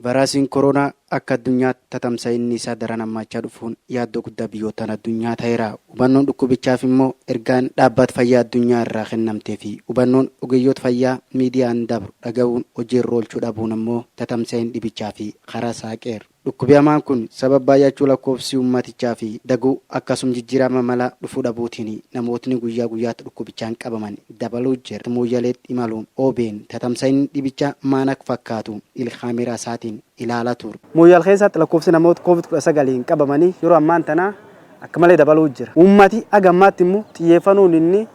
Vaayirasiin koronaa akka addunyaatti tatamsa'inni isaa daran hammaachaa dhufuun yaaddoo guddaa biyyootaan addunyaa ta'eera. Hubannoon dhukkubichaaf immoo ergaan dhaabbata fayyaa addunyaa irraa kennamtee fi hubannoon ogeeyyoota fayyaa miidiyaan dabru dhaga'uun hojiirra oolchuu dhabuun immoo tatamsa'in dhibichaa fi karaa saaqeera. Dhukkubi hamaan kun sababa baay'achuu lakkoofsi uummatichaa fi daguu akkasuma jijjiirama mala dhufuu dhabuutiin namootni guyyaa guyyaatti dhukkubichaan qabaman dabaluu jira. Mooyyaleetti imaluun OBN tatamsa'in dhibichaa maal akka fakkaatu kaameraa isaatiin ilaalaa ture. Mooyyal keessatti lakkoofsi namoota COVID-19 qabamanii yeroo ammaan tanaa akka malee dabaluu jira. Uummati agammaatti immoo xiyyeeffannoon inni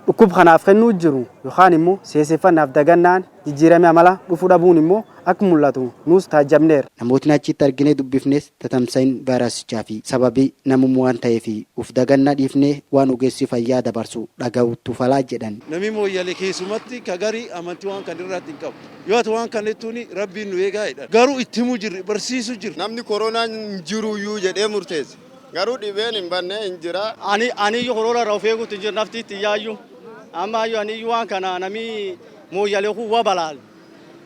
dhukkuba kanaaf kennuu jiru yookaan immoo seeseffannaaf dagannaan jijjiirama amala dhufuu dhabuun immoo akka mul'atu nuus taajjabneera. Namootni achitti arginee dubbifnes tatamsa'in vaayirasichaa fi sababii namummaa waan ta'eef uf dagannaa dhiifnee waan ogeessi fayyaa dabarsu dhaga'uutu falaa jedhan. Namni mooyyale keessumatti ka garii amantii waan kan irratti hin qabu. Yoo ta'u waan kanettuun rabbiin nu eegaadha. Garuu itti himuu jirri barsiisuu jirri. Namni koronaan jiruyyuu jedhee murteesse. Garuu dhibeen hin banne hin jira. Ani koronaa irraa of eeguutti hin jiru nafti itti yaayyuu. Amma ani waan kana namni mooyyale kun waa balaal.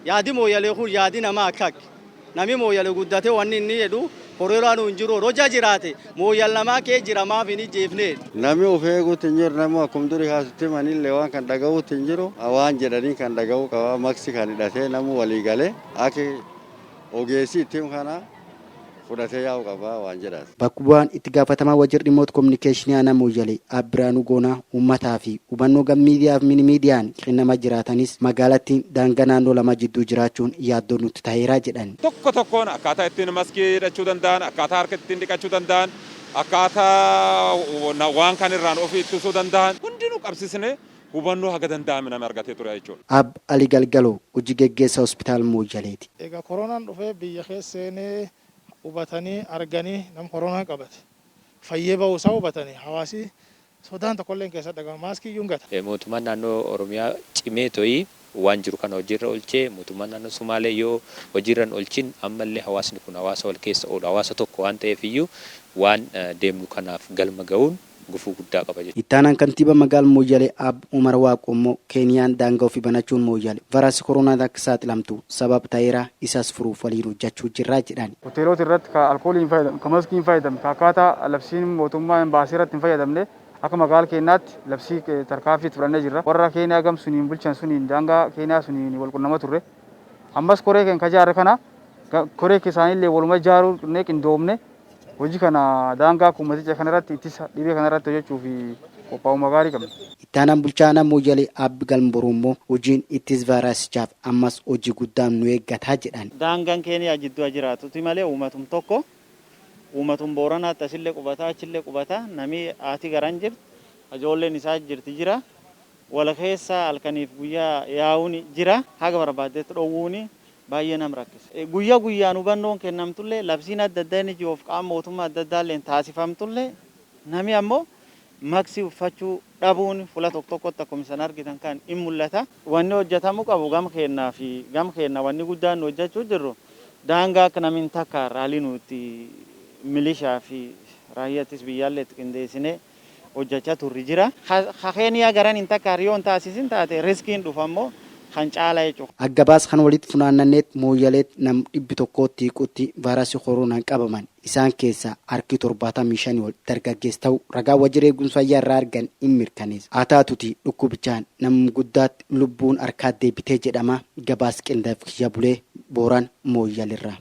Yaadi mooyyale kun yaadi nama akkak. Namni mooyyale guddatee wanni inni jedhu koronaan hin jiru roja jiraate mooyyal namaa kee jira maaf hin jeefne. Namni of eeguutti hin jiru nama akkuma durii haasutti manillee waan kan dhaga'uutti hin jiru waan jedhanii kan dhaga'u qaba maksi kan hidhatee namu walii galee akka ogeessi ittiin kana fudhatee yaa'u qaba waan jedhaas. Bakka bu'aan itti gaafatamaa wajjira dhimmoota kominikeeshinii aanaa mooyyalee Abiraanuu Goonaa uummataa fi hubannoo miidiyaa fi miidiyaan kennamaa jiraatanis magaalattiin daangaa naannoo lama jidduu jiraachuun yaaddoo nutti ta'eeraa jedhan. Tokkoon akkaataa ittiin maskii hidhachuu danda'an, akkaataa harka ittiin dhiqachuu danda'an, akkaataa waan kan irraan ofii ittisuu danda'an hundinuu qabsiisnee hubannoo haga danda'ame nama argatee ture jechuudha. Ab Ali Galgaloo hojii geggeessaa hospitaala Mooyyaleeti. Egaa koronaan dhufee biyya keessa seenee hubatanii arganii nam koronaa qabate fayyee ba'uusaa hubatanii hawaasi sodaan tokkollee keessa dhagama maaskii iyyuu gata. Mootummaan naannoo Oromiyaa cimee to'ii waan jiru kana hojiirra oolchee mootummaan naannoo Sumaalee yoo hojiirra oolchin ammallee hawaasni kun hawaasa wal keessa oolu hawaasa tokko waan ta'eef iyyuu waan deemnu kanaaf galma ga'uun gufuu guddaa qaba jechuudha. Ittaanaan kantiibaa magaalaa Mooyyalee Ab Umar Waaqommoo Keeniyaan daangaa ofii banachuun Mooyyalee vaayirasii koronaa akka saaxilamtu sababa ta'eera isas furuuf waliin hojjechuu jirraa jedhan. Hoteelota irratti ka alkoolii hin fayyadamne, ka maskii hin fayyadamne, ka akkaataa labsiin mootummaa baasii irratti hin fayyadamne akka magaalaa keenyaatti labsii tarkaanfii fudhannee jirra. Warra Keeniyaa gam suniin bulchan suniin daangaa Keeniyaa suniin wal qunnama turre. Ammas koree keenya kajaarre kana koree isaaniillee waluma ijaaruu qindoomne hojii kana daangaa kummaticha kanarratti ittisa dhibee kanarratti hojjechuuf qophaa'ummaa gaarii qabna. Ittaanaan bulchaa Mooyyalee Abbi Galmboruu immoo hojiin ittisa vaayirasichaaf ammas hojii guddaan nu eeggataa jedhan. Daangaan Keeniyaa jidduu jiraatutti malee uummatum tokko uummatum Booranaatti asillee qubataa achillee qubataa namni haati garan jirti ijoolleen isaa jirti jira wal keessa halkaniif guyyaa yaa'uun jira haga barbaadetti dhoowwuuni. Baay'ee nama rakkisa. Guyyaa guyyaan hubannoon kennamtullee labsiin adda addaa inni jiruuf qaama mootummaa adda addaallee taasifamtullee namni ammoo maksii uffachuu dhabuun fuula tokkotti akkuma isin argitan kan hin mul'ata. Wanni hojjetamuu qabu gama keenna wanni guddaan nu hojjechuu jirru daangaa akka namni takka raalii nuti milishaa fi raayyaattis biyyaallee itti qindeessinee hojjechaa turri jira. Keeniyaa garan hin takka hariyoon taasisin taate riskiin dhufammoo kan caalaa jechuudha. Aggabaas kan walitti funaannaneet Mooyyaleet nam 100 hiikutti vaayirasii koronaan qabaman isaan keessaa harki 75 ol dargaggeessa ta'u ragaa wajjira eegumsa fayyaa irraa argan hin mirkaneessa. Haa taatuti dhukkubichaan nam guddaatti lubbuun harkaa deebitee jedhama gabaas qindaaf kiyya bulee Booraan Mooyyaleerraa.